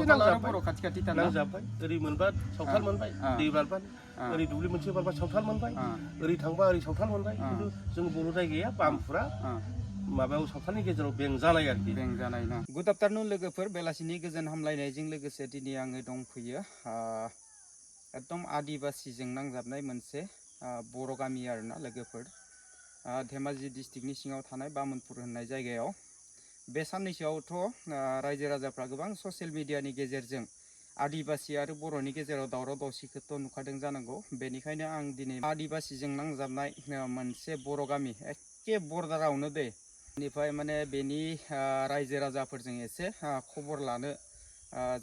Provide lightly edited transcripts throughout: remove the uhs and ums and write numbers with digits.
सावथाल आरो बर' खाथि खाथि थाना नांजाबबाय ओरै मोनबा सावथाल मोनबाय दै बारबा ओरै दुब्लि मोनसे बारबा सावथाल मोनबाय ओरै थांबा ओरै सावथाल मोनबाय खिन्थु जों बर' जायगाया बामफुरा माबायाव सावथालनि गेजेराव बेंजानाय आरोखि बेंजानाय ना गुड आफ्टारनुन लोगोफोर बेलासिनि गोजोन हामलायनायजों लोगोसे दिनै आङो दंफैयो एकदम आदिबासिजों नांजाबनाय मोनसे बर' गामि आरोना लोगोफोर धेमाजि डिस्ट्रिक्टनि सिङाव थानाय बामोनपुर होननाय जायगायाव बे साननैसोआवथ' रायजो राजाफ्रा गोबां ससियेल मिडियानि गेजेरजों आदिबासि आरो बर'नि गेजेराव दावराव दावसिखौथ' नुखादों जानांगौ बेनिखायनो आं दिनै आदिबासिजों नांजाबनाय मोनसे बर' गामि एखे बर्डारावनो दै बेनिफ्राय माने बेनि रायजो राजाफोरजों एसे खबर लानो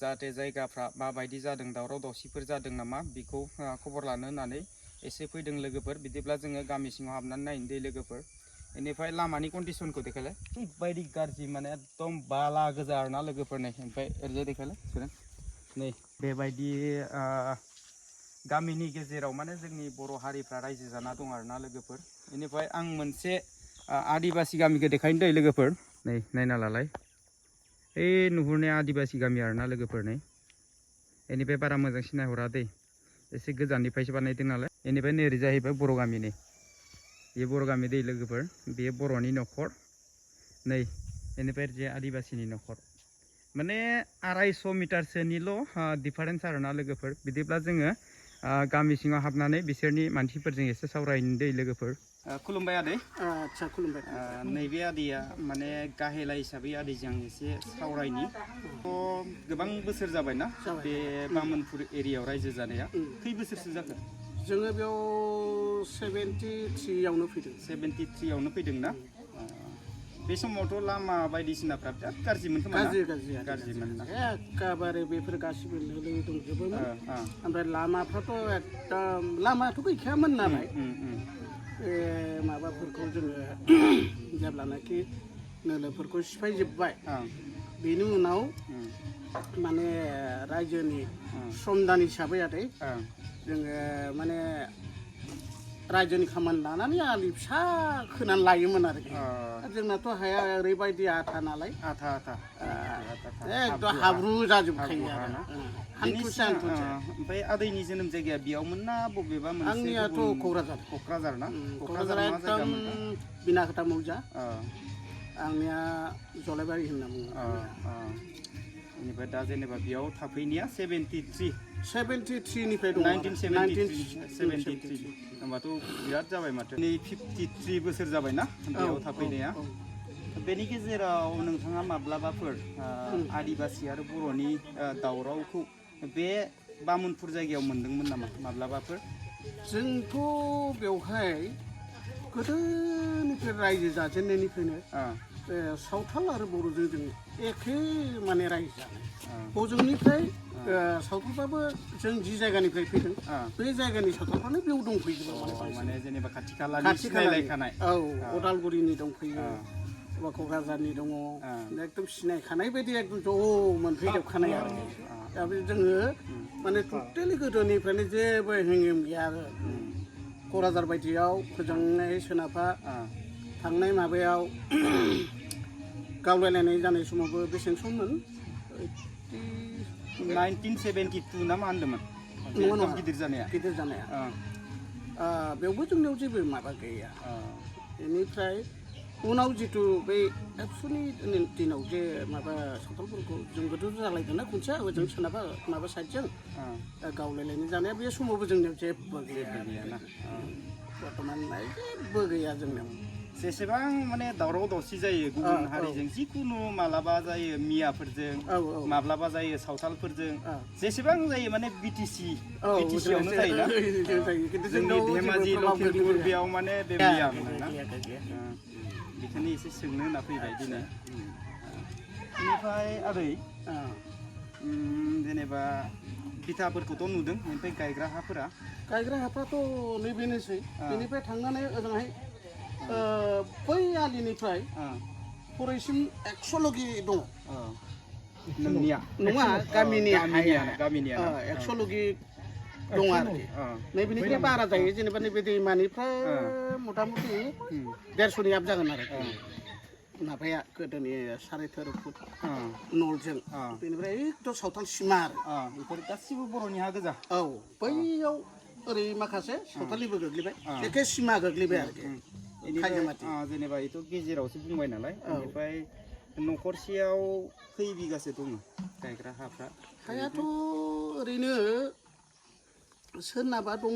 जाहाथे जायगाफ्रा माबायदि जादों दावराव दावसिफोर जादों नामा बेखौ खबर लानो होननानै एसे फैदों लोगोफोर बिदिब्ला जोङो गामि सिङाव हाबनानै नायनो दै लोगोफोर बेनिफ्राय लामानि कन्डिसनखौ देखायलाय ओरैबायदि गाज्रि माने एकदम बाला गोजा आरोना लोगोफोरनि ओमफ्राय ओरैजाय देखायलाय नै बेबायदि गामिनि गेजेराव माने जोंनि बर' हारिफ्रा रायजो जाना दं आरोना लोगोफोर बेनिफ्राय आं मोनसे आदिबासि गामिखौ देखायनो दै लोगोफोर नै नायना लालाय ओइ नुहुरनाया आदिबासि गामि आरोना लोगोफोर नै बेनिफ्राय बारा मोजां सिनायहरा दै एसे गोजाननिफ्रायसो बानायदों नालाय बेनिफ्राय नै ओरै जाहैबाय बर' गामि नै बे बर' गामि दै लोगोफोर बे बर'नि न'खर नै बेनिफ्राय जे आदिबासिनि न'खर माने 250 मिटारसोनिल' डिफारेन्स आरोना लोगोफोर बिदिब्ला जोङो गामि सिङाव हाबनानै बिसोरनि मानसिफोरजों एसे सावरायनो दै लोगोफोर खुलुमबाय आदै आच्छा खुलुमबाय नैबे आदैया माने गाहेला हिसाबै आदैजों एसे सावरायनि गोबां बोसोर जाबायना बे बामोनपुर एरियायाव रायजो जानाया खै बोसोरसो जाखो जोङो बेयाव 73आवनो फैदों 73आवनो फैदों ना बे समावथ' लामा बायदिसिनाफ्रा बिराद गाज्रिमोन खोमा गाज्रिमोन ना एखेबारे बेफोर गासिबो नोलो दंजोबोमोन ओमफ्राय लामाफ्राथ' एकदम लामाथ' गैखायामोन नालाय माबाफोरखौ जोङो जेब्लानाखि नोलोफोरखौ सिफायजोब्बाय बेनि उनाव माने रायजोनि श्रमदान हिसाबै आदै जोङो माने रायजोनि खामानि लानानै आलि फिसा खोनानै लायोमोन आरोखि जोंनाथ' हाया ओरैबायदि आथा नालाय आथा एकदम हाब्रु जाजोबखायो आरो हान्थुसे ओमफ्राय आदैनि जोनोम जायगाया बेयावमोन ना बबेबा मोनसे आंनियाथ' क'क्राझार ना क'क्राझारा एकदम बिनाकाटा मौजा आंनिया जलाइबारि होनना बुङो बेनिफ्राय दा जेनेबा बेयाव थाफैनाया 73 निफ्राय दं 1973 होमबाथ' बिराद जाबाय माथो नै 53 बोसोर जाबायना बेयाव थाफैनाया बेनि गेजेराव नोंथाङा माब्लाबाफोर आदिबासि आरो बर'नि दावरावखौ बे बामोनपुर जायगायाव मोनदोंमोन नामा माब्लाबाफोर जोंथ' बेवहाय गोदोनिफ्राय रायजो जाजेननायनिफ्रायनो सावथाल आरो बर'जों जों एखे माने रायजो जानाय हजोंनिफ्राय सावथालफ्राबो जों जि जायगानिफ्राय फैदों बे जायगानि सावथालफ्रानो बेयाव दंफैजोबो माने जेनेबा खाथि खालानि उदालगुरिनि दंफैयो एबा क'क्राझारनि दङ एकदम सिनायखानाय बायदि एकदम ज' मोनफैजोबखानाय आरो दा बे जोङो माने टटेलि गोदोनिफ्रायनो जेबो हेंगेम गैया आरो क'क्राझार बायदियाव फोजोंनाय सोनाबहा थांनाय माबायाव गावलायलायनाय जानाय समावबो बेसेबां सममोन 1972 ना मा होनदोंमोन नङा गिदिर जानाया बेयावबो जोंनियाव जेबो माबा गैया बेनिफ्राय उनाव जितु बै एबसुनि दिनाव जे माबा सावथालफोरखौ जोंबोथ' जालायदोंना खनसे ओजों सोनाबा माबा साइडजों गावलायलायनाय जानाया बे समावबो जोंनियाव जेबो गैयाना बर्थमान जेबो गैया जोंनियाव जेसेबां माने दावराव दावसि जायो गुबुन हारिजों जिखुनु मालाबा जायो मियाफोरजों माब्लाबा जायो सावथालफोरजों जेसेबां जायो माने बिटिसियावनो जायोना जोंनि धेमाजि लखिमपुर बेयाव माने बे मिया मोनना बेखौनो एसे सोंनो होनना फैबाय दिनै बेनिफ्राय आदै जेनेबा बिथाफोरखौथ' नुदों ओमफ्राय गायग्रा हाफ्राथ' नैबेनोसै बेनिफ्राय थांनानै ओजोंहाय बै आलिनिफ्राय हरैसिम 100 लगि दङ नङा गामिनि 100 लगि दङ आरोखि नैबेनिफ्राय बारा जायो जेनेबा नैबे दैमानिफ्राय मथा मथि 150नि आप जागोन आरोखि माबाया गोदोनि 13.5 फुट अ नलजों बेनिफ्राय एकदम सावथाल सिमा आरो बेफोर गासिबो बर'नि हा गोजा औ बैयाव ओरै माखासे सावथालनिबो गोग्लैबाय एखे सिमा गोग्लैबाय आरोखि खायजामाथि जेनेबा बेथ' गेजेरावसो बुंबाय नालाय बेनिफ्राय न'खरसेयाव खै बिगासो दङ गायग्रा हाफ्रा हायाथ' ओरैनो सोरनाबा दङ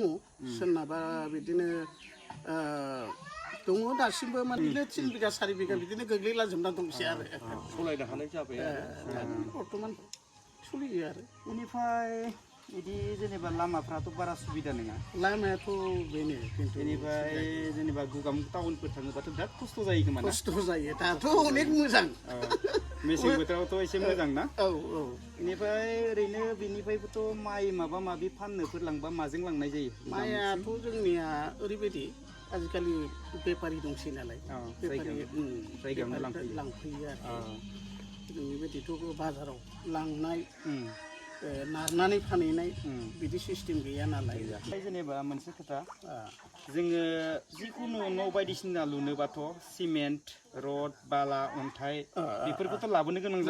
सोरनाबा बिदिनो दङ दासिमबो माने 3 बिगा 4 बिगा बिदिनो गोग्लैलाजोबना दंसै आरो सलायनो हानाय जाबाय बर्थमान सोलियो आरो बेनिफ्राय बिदि जेनेबा लामाफ्राथ' बारा सुबिदा नङा लामायाथ' बेनो खिन्थु बेनिफ्राय जेनेबा गुगाम टाउनफोर थाङोबाथ' बिराद खस्थ' जायो खोमा ना खस्थ' जायो दाथ' अनेक मोजां मेसें बोथोरावथ' एसे मोजां ना औ औ बेनिफ्राय ओरैनो बेनिफ्रायबोथ' माइ माबा माबि फाननोफोर लांबा माजों लांनाय जायो माइयाथ' जोंनिया ओरैबायदि आजिखालि बेफारि दंसै नालाय जायगायावनो लांफैयो आरो जोंनि बायदिथ' बाजाराव लांनाय नारनानै फानहैनाय बिदि सिस्टेम गैया नालाय जेनेबा मोनसे खोथा जोङो जिखुनु न' बायदिसिना लुनोबाथ' सिमेन्ट रड बाला अन्थाइ बेफोरखौथ' लाबोनो गोनां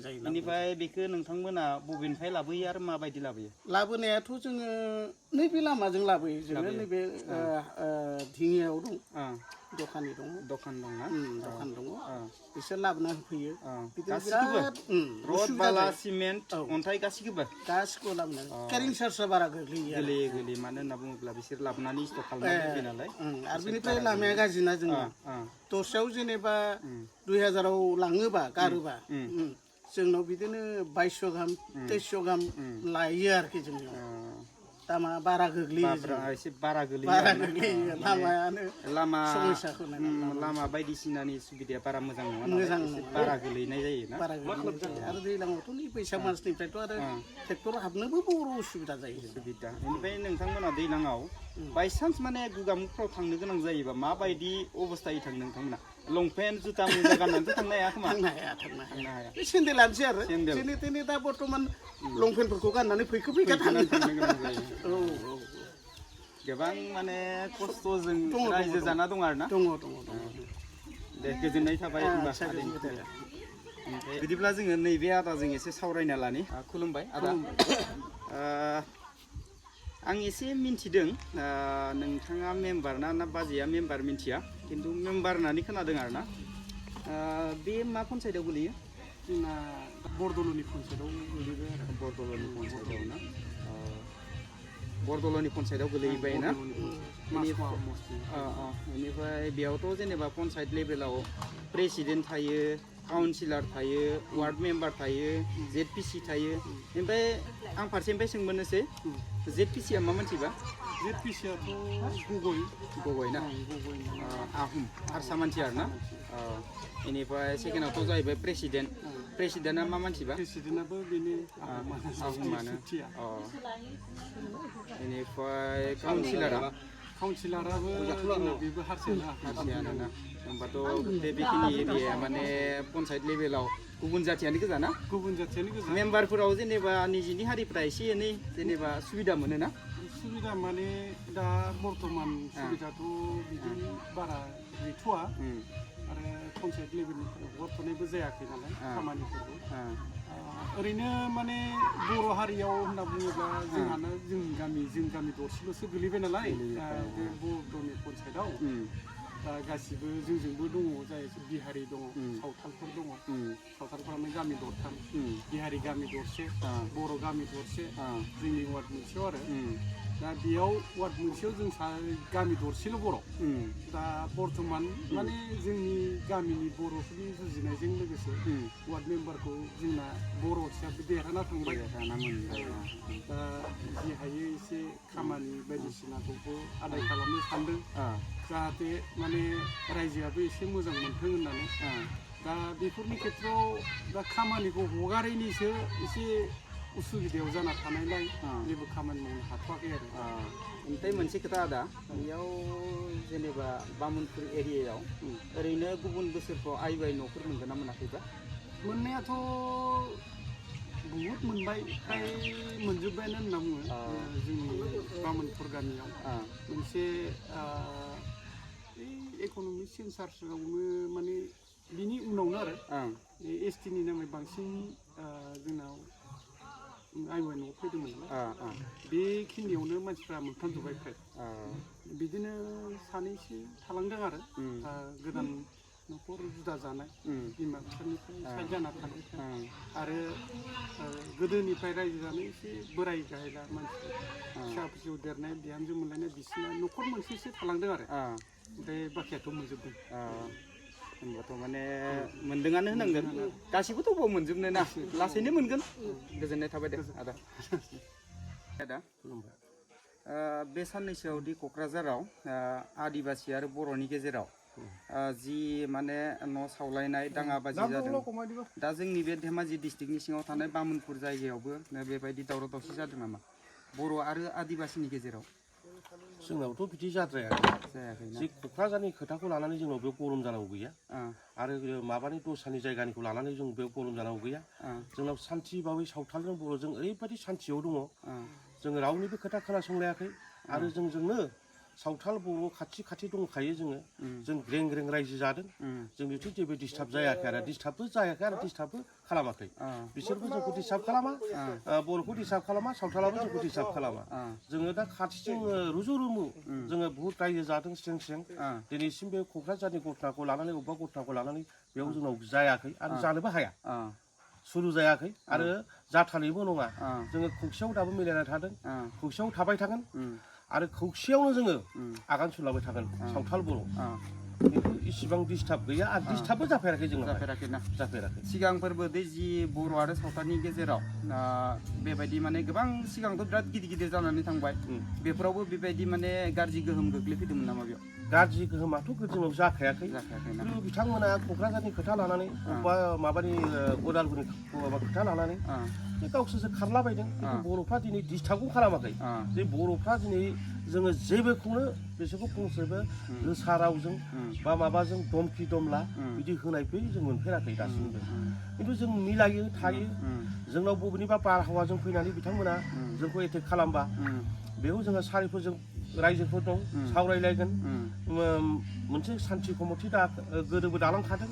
जायो बेनिफ्राय बेखौ नोंथांमोना बबेनिफ्राय लाबोयो आरो माबायदि लाबोयो लाबोनायाथ' जोङो नैबे लामाजों लाबोयो जोङो नैबे धिङियाव दं दखान दंना दखान दङ बिसोर लाबोना होफैयो रड बाला सिमेन्ट अन्थाइ गासिखौबो लाबोनानै केरिं चार्जआ बारा गोग्लैयो मानो होनना बुङोब्ला बिसोर लाबोनानै स्टक खालामनानै होयो नालाय आरो बेनिफ्राय लामाया गाज्रिना जोंना दसेयाव जेनेबा 2000आव लाङोबा गारोबा जोंनाव बिदिनो 2200 गाहाम 2300 गाहाम लायो आरोखि जोंनियाव दामा बारा गोग्लैयो एसे बारा गोग्लैयो लामायानो लामा समस्याखौ लामा बायदिसिनानि सुबिदाया बारा मोजां नङा बारा गोलैनाय जायो ना आरो दैज्लाङावथ' नै बैसाग मासनिफ्रायथ' आरो ट्रेक्टर हाबनोबो बर' उसुबिदा जायो बेनिफ्राय नोंथांमोना दैज्लाङाव बायसान्स माने गुगामुखफ्राव थांनो गोनां जायोबा माबायदि अबस्थायै थाङो नोंथांमोना लंपेन्ट जुथा मुजा गाननानैथ' थांनो हाया खोमा थांनो हाया सेन्देलानोसै आरो जेने तेने दा बर्थमान लंपेन्टफोरखौ गाननानै फैखा थांनो गोनां जायो गोबां माने खस्थ'जों रायजो जाना दं आरो ना दङ दे गोजोननाय थाबाय बिदिब्ला जोङो नैबे आदाजों एसे सावरायना लानि खुलुमबाय आदा आं एसे मिन्थिदों नोंथाङा मेम्बार ना बाजैया मेम्बार मिन्थिया खिन्थु मेम्बार होननानै खोनादों आरो ना बे मा पन्सायतआव गोलैयो जोंना बरदल'नि पन्सायतआव गोलैबाय आरो बरदल'नि पन्सायतआव ना बरदल'नि पन्सायतआव गोलैबाय ना बेनिफ्राय बेयावथ' जेनेबा पन्सायत लेभेलाव प्रेसिडेन्ट थायो काउन्सिलर थायो वार्ड मेम्बार थायो ZPC थायो ओमफ्राय आं फारसेनिफ्राय सोंबोनोसै ZPC आ मा मोनथिबा ZPCआथ' गगय ना आहम हारसा मानसि आरो ना बेनिफ्राय सेकेन्डआवथ' जाहैबाय प्रेसिडेन्टआ मा मानसिबा प्रेसिडेन्टआबो बेनो आहमानो बेनिफ्राय काउन्सिलाराबो बेबो हारसायानो ना होमबाथ' बेखिनि एरियाया माने पन्सायत लेभेलाव गुबुन जाथियानो गोजा ना मेम्बारफोराव जेनेबा निजिनि हारिफ्रा एसे एनै जेनेबा सुबिदा मोनो ना सुबिदा माने दा बर्थमान सुबिदाथ' बिदि बारा गैथ'वा आरो पन्सायत लेभेलनिफ्राय हरथ'नायबो जायाखै नालाय खामानिफोरखौ ओरैनो माने बर' हारियाव होनना बुङोब्ला जोंहानो जों गामि दरसेल'सो गोलैबाय नालाय बे बरदलनि पन्सायतआव दा गासिबो जोंजोंबो दङ जाय बिहारि दङ सावथालफोर दङ सावथालफोरानो गामि दरथाम बिहारि गामि दरसे बर' गामि दरसे जोंनि वार्ड मोनसेयाव आरो दा बेयाव वार्ड मोनसेयाव जों गामि दरसेल' बर' दा बर्थमान माने जोंनि गामिनि बर'फोरनि जुजिनायजों लोगोसे वार्ड मेम्बारखौ जोंना बर' हिसाबै देरहाना थांबाय दा जि हायो एसे खामानि बायदिसिनाखौबो आदाय खालामनो सानदों जाहाथे माने रायजोआबो एसे मोजां मोनथों होननानै दा बेफोरनि खेथ्रआव दा खामानिखौ हगारैनिसो एसे उसुबिदायाव जाना थानायलाय जेबो खामानि मावनो हाथ'वाखै आरो ओमफ्राय मोनसे खोथा आदा बेयाव जेनेबा बामुनपुर एरियायाव ओरैनो गुबुन बोसोरफ्राव आइ न'फोर मोनगोन ना मोनाखैबा मोननायाथ' बहुद मोनबाय फ्राय मोनजोब्बायानो होनना बुङो जोंनि बामुनपुर गामियाव मोनसे इक'नमिक सेन्सासआवनो माने बिनि उनावनो आरो एसटिनि नामै बांसिन जोंनाव आइवाइ न'आव फैदोंमोन नालाय बेखिनियावनो मानसिफ्रा मोनथामजोब्बाय फ्राय बिदिनो सानैसो थालांदों आरो गोदान न'खर जुदा जानाय बिमा बिफानिफ्राय साइड जाना थानायफ्रा आरो गोदोनिफ्राय रायजो जानाय एसे बोराय गाहायला मानसि फिसा फिसौ देरनाय बिहामजो मोनलायनाय बिसिना न'खर मोनसेसो थालांदों आरो ओमफ्राय बाखियाथ' मोनजोबदों होनबाथ' माने मोनदोंआनो होनांगोन गासिबोथ' बबाव मोनजोबनो ना लासैनो मोनगोन गोजोननाय थाबाय दे आदा आदा बे साननैसोआवदि क'क्राझाराव आदिबासि आरो बर'नि गेजेराव जि माने न' सावलायनाय दाङाबाजि जादों दा जोंनि बे धेमाजि डिस्ट्रिक्टनि सिङाव थानाय बामुनपुर जायगायावबो बेबायदि दावराव दावसि जादों नामा बर' आरो आदिबासिनि गेजेराव जोंनावथ' बिदि जाद्रायाखै जे क'क्राझारनि खोथाखौ लानानै जोंनाव बेयाव गरम जानांगौ गैया आरो माबानि दस्रानि जायगानिखौ लानानै जों बेयाव गरम जानांगौ गैया जोंनाव सान्थि बावै सावथालजों बर'जों ओरैबायदि सान्थियाव दङ जोङो रावनिबो खोथा खोनासंलायाखै आरो जोंजोंनो सावथाल बर' खाथि खाथि दंखायो जों ग्रें ग्रें रायजो जादों जोंनिथ' जेबो डिस्टार्ब जायाखै आरो डिस्टार्बबो जायाखै आरो डिस्टार्बबो खालामाखै बिसोरबो जोंखौ डिस्टार्ब खालामा बर'खौ डिस्टार्ब खालामा सावथालाबो जोंखौ डिस्टार्ब खालामा जोङो दा खाथिजों रुजु रुमु जोङो बुहुत रायजो जादों स्रें स्रें दिनैसिम बे क'क्राझारनि घटनाखौ लानानै अबेबा घटनाखौ लानानै बेयाव जोंनाव जायाखै आरो जानोबो हाया सुरु जायाखै आरो जाथारनायबो नङा जोङो खौसेयाव दाबो मिलायना थादों खौसेयाव थाबाय थागोन आरो खौसेयावनो जोङो आगान सुरलांबाय थागोन सावथाल बर' खिन्थु इसिबां डिस्टार्ब गैया आरो डिस्टार्बबो जाफेराखै जोंनाव जाफेराखै सिगांफोरबो जि बर' आरो सावथालनि गेजेराव बेबायदि माने गोबां सिगांथ' बिराद गिदिर गिदिर जानानै थांबाय बेफोरावबो बेबायदि माने गाज्रि गोहोम गोग्लैफैदोंमोन नामा बेयाव गाज्रि गोहोमाथ' जोंनाव जाखायाखै खिन्थु बिथांमोना क'क्राझारनि खोथा लानानै बबेबा माबानि उदालगुरिनि खोथा लानानै बे गावसोरसो खारलाबायदों खिन्थु बर'फ्रा दिनै डिस्टार्बखौ खालामाखै जे बर'फ्रा दिनै जोङो जेबोखौनो बिसोरखौ फंसेबो गोसा रावजों बा माबाजों दमखि दमला बिदि होनायखौ जों मोनफेराखै दासिमबो खिन्थु जों मिलायो थायो जोंनाव बबेनिबा बारहावाजों फैनानै बिथांमोना जोंखौ एटेक खालामबा बेयाव जोङो सारिफोरजों रायजोफोर दं सावरायलायगोन मोनसे सान्थि कमिटि दा गोदोबो दालांखादों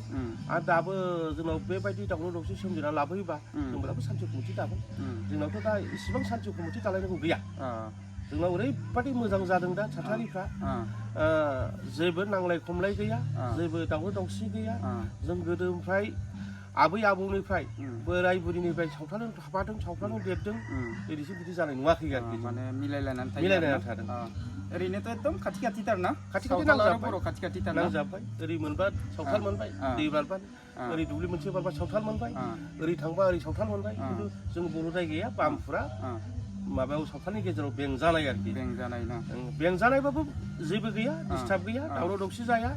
आरो दाबो जोंनाव बेबायदि दावराव दावसि सोमजिना लाबोयोबा जोंबो सान्थि कमिटि दागोन जोंनावथ' दा इसिबां सान्थि कमिटि दालायनांगौ गैया जोंनाव ओरैबायदि मोजां जादों दा थासारिफ्रा जेबो नांलाय खमलाय गैया जेबो दावराव दावसि गैया जों गोदोनिफ्राय आबै आबौनिफ्राय बोराय बुरिनिफ्राय सावथालजों थाफादों सावथालजों देरदों दिनैसिम बिदि जानाय नुवाखै आरोखि माने मिलायलायनानै थादों ओरैनोथ' एकदम खाथि खाथिथार ना खाथि खाथि नांजाबबाय बर' खाथि खाथि नांजाबबाय ओरै मोनबा सावथाल मोनबाय दै बारबानो ओरै दुब्लि मोनसे बारबा सावथाल मोनबाय ओरै थांबा ओरै सावथाल मोनबाय खिन्थु जों बर' जायगाया बामफुरा माबायाव सावथालनि गेजेराव बेंजानाय आरोखि बेंजानायबाबो जेबो गैया डिस्टार्ब गैया दावराव दावसि जाया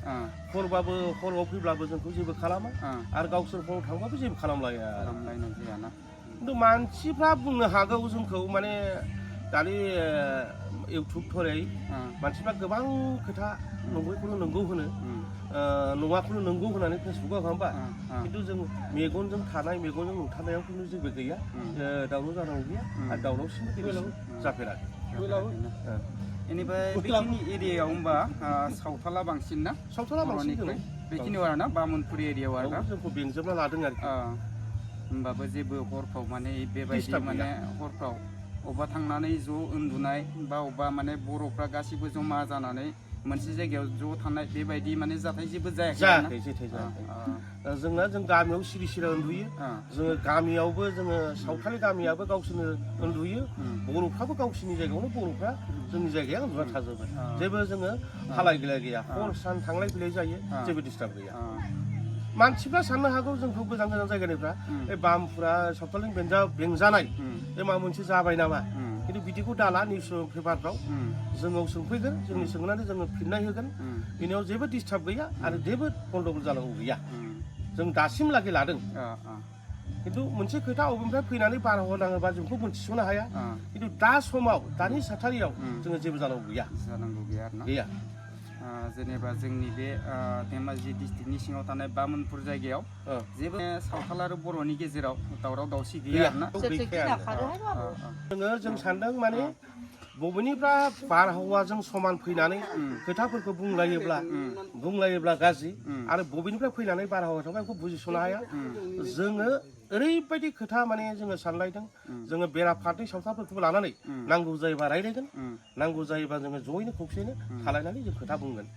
हरबाबो हराव फैब्लाबो जोंखौ जेबो खालामा आरो गावसोर हराव थांबाबो जेबो खालामलाया खिन्थु मानसिफ्रा बुंनो हागौ जोंखौ माने दानि इउटुबफोरै मानसिफ्रा गोबां खोथा नंगौखौनो नंगौ होनो नङाखौनो नंगौ होननानै फेसबुकाव होनबा खिन्थु जों मेगनजों थानाय मेगनजों नुथारनायाव खिन्थु जेबो गैया दावराव जानांगौ गैया आरो दावरावसिमबो जाफेराखै बेनिफ्राय बेखिनि एरियायाव होमबा सावथाला बांसिन ना सावथाला बांसिन बेखिनियाव आरो ना बामुनपुर एरियायाव आरो जोंखौ बेंजोबना लादों आरोखि होमबाबो जेबो हरफ्राव माने बेबायदि माने हरफ्राव अबेबा थांनानै ज' उन्दुनाय बा अबेबा माने बर'फ्रा गासिबो जमा जानानै मोनसे जायगायाव ज' थानाय बेबायदि माने जाथाय जेबो जायाखै जोंना जों गामियाव सिरि सिरि उन्दुयो जोङो गामियावबो जोङो सावथालि गामियाबो गावसोरनो उन्दुयो बर'फ्राबो गावसोरनि जायगायावनो बर'फ्रा जोंनि जायगायाव उन्दुना थाजोबो जेबो जोङो हालाय गिलाय गैया हर सान थांलाय फैलाय जायो जेबो डिस्टार्ब गैया मानसिफ्रा साननो हागौ जोंखौ गोजान गोजान जायगानिफ्रा बे बामफुरा सावथालजों बेंजानाय बे माबा मोनसे जाबाय नामा खिन्थु बिदिखौ दाला निउस पेपारफ्राव जोंनाव सोंफैगोन जोंनि सोंनानै जोङो फिननाय होगोन बेनियाव जेबो डिस्टार्ब गैया आरो जेबो गन्डगोल जानांगौ गैया जों दासिमलागै लादों खिन्थु मोनसे खोथा अबेनिफ्राय फैनानै बारहावा नाङोबा जोंखौ मोनथिस'नो हाया खिन्थु दा समाव दानि थासारियाव जोङो जेबो जानांगौ गैया गैया जेनेबा जोंनि बे धेमाजि डिस्ट्रिक्टनि सिङाव थानाय बामुनपुर जायगायाव जेबो सावथाल आरो बर'नि गेजेराव दावराव दावसि गैया आरोना जों सानदों माने बबेनिफ्राय बारहावाजों समान फैनानै खोथाफोरखौ बुंलायोब्ला गाज्रि आरो बबेनिफ्राय फैनानै बारहावा थाबाय बेखौ बुजिस'नो हाया जोङो ओरैबायदि खोथा माने जोङो सानलायदों जोङो बेराफारनै सावथालफोरखौबो लानानै नांगौ जायोबा रायलायगोन नांगौ जायोबा जोङो जयैनो खौसेयैनो थालायनानै जों खोथा बुंगोन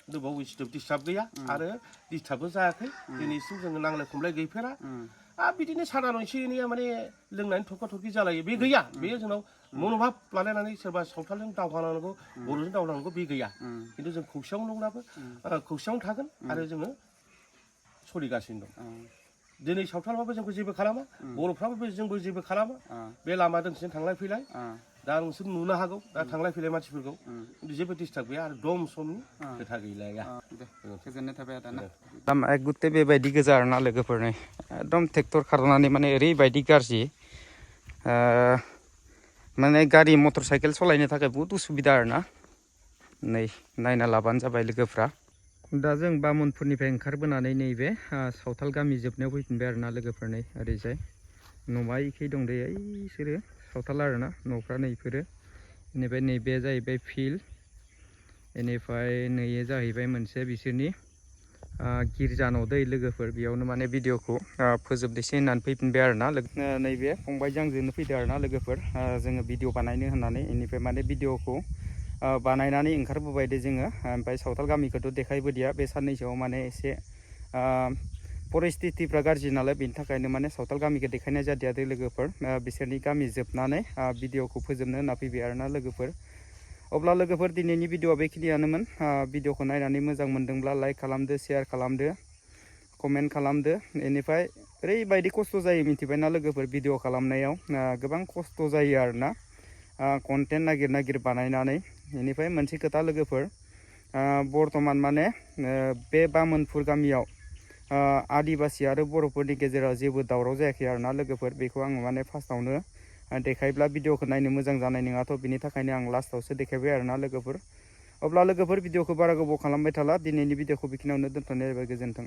खिन्थु बाव डिस्टार्ब गैया आरो डिस्टार्बबो जायाखै दिनैसिम जोङो नांलाय खमलाय गैफेरा आरो बिदिनो साधारन एसे एनैया माने लोंनानै थरखा थरखि जालायो बे गैया बेयो जोंनाव मन'भाब लालायनानै सोरबा सावथालजों दावहा नांनांगौ बर'जों दावहा नांनांगौ बे गैया खिन्थु जों खौसेयावनो दंब्लाबो खौसेयावनो थागोन आरो जोङो सोलिगासिनो दं दिनै सावथालबाबो जोंखौ जेबो खालामा बर'फ्राबो जोंबो जेबो खालामा बे लामा दोंसेजों थांलाय फैलाय दा नोंसोर नुनो हागौ दा थांलाय फैलाय मानसिफोरखौ जेबो डिस्टार्ब गैया आरो दम समनि खोथा गैलाया गोजोननाय थाबाय आदाना गुथे बेबायदि गोजा आरोना लोगोफोरनि एकदम ट्रेक्टर खारनानै माने ओरैबायदि गाज्रि माने गारि मटर साइकेल सालायनो थाखाय बहुत उसुबिदा आरोना नै नायना लाबानो जाबाय लोगोफ्रा दा जों बामुनफोरनिफ्राय ओंखारबोनानै नैबे सावथाल गामि जोबनायाव फैफिनबाय आरोना लोगोफोरनि ओरैजाय न'मा इखै दं दे इसोरो सावथाल आरोना न'फ्रा नैफोरो बेनिफ्राय नैबे जाहैबाय फिल्ड बेनिफ्राय नैयो जाहैबाय मोनसे बिसोरनि गिर्जा न' दै लोगोफोर बेयावनो माने भिडिअखौ फोजोबनोसै होननानै फैफिनबाय आरोना नैबे फंबायजों आंजोंनो फैदो आरोना लोगोफोर जोङो भिडिअ बानायनो होननानै बेनिफ्राय माने भिडिअखौ बानायनानै ओंखारबोबाय दे जोङो ओमफ्राय सावथाल गामिखौथ' देखायबोदिया बे साननैसोआव माने एसे परिस्थितिफ्रा गाज्रि नालाय बेनि थाखायनो माने सावथाल गामिखौ देखायनाय जादिया दे लोगोफोर बिसोरनि गामि जोबनानै भिडिअखौ फोजोबनो होनना फैबाय आरोना लोगोफोर अब्ला लोगोफोर दिनैनि भिडिअआ बेखिनियानोमोन भिडिअखौ नायनानै मोजां मोनदोंब्ला लाइक खालामदो शेयार खालामदो कमेन्ट खालामदो बेनिफ्राय ओरैबायदि खस्थ' जायो मिथिबायना लोगोफोर भिडिअ खालामनायाव गोबां खस्थ' जायो आरोना कन्टेन्ट नागिर बानायनानै बेनिफ्राय मोनसे खोथा लोगोफोर बर्थमान माने बे बामोनफुर गामियाव आदिबासि आरो बर'फोरनि गेजेराव जेबो दावराव जायाखै आरोना लोगोफोर बेखौ आङो माने फार्स्टआवनो देखायब्ला भिडिअखौ नायनो मोजां जानाय नङाथ' बिनि थाखायनो आं लास्टआवसो देखायबाय आरोना लोगोफोर अब्ला लोगोफोर भिडिअखौ बारा गोबाव खालामबाय थाला दिनैनि भिडिअखौ बेखिनियावनो दोनथ'नाय जाबाय गोजोन्थों।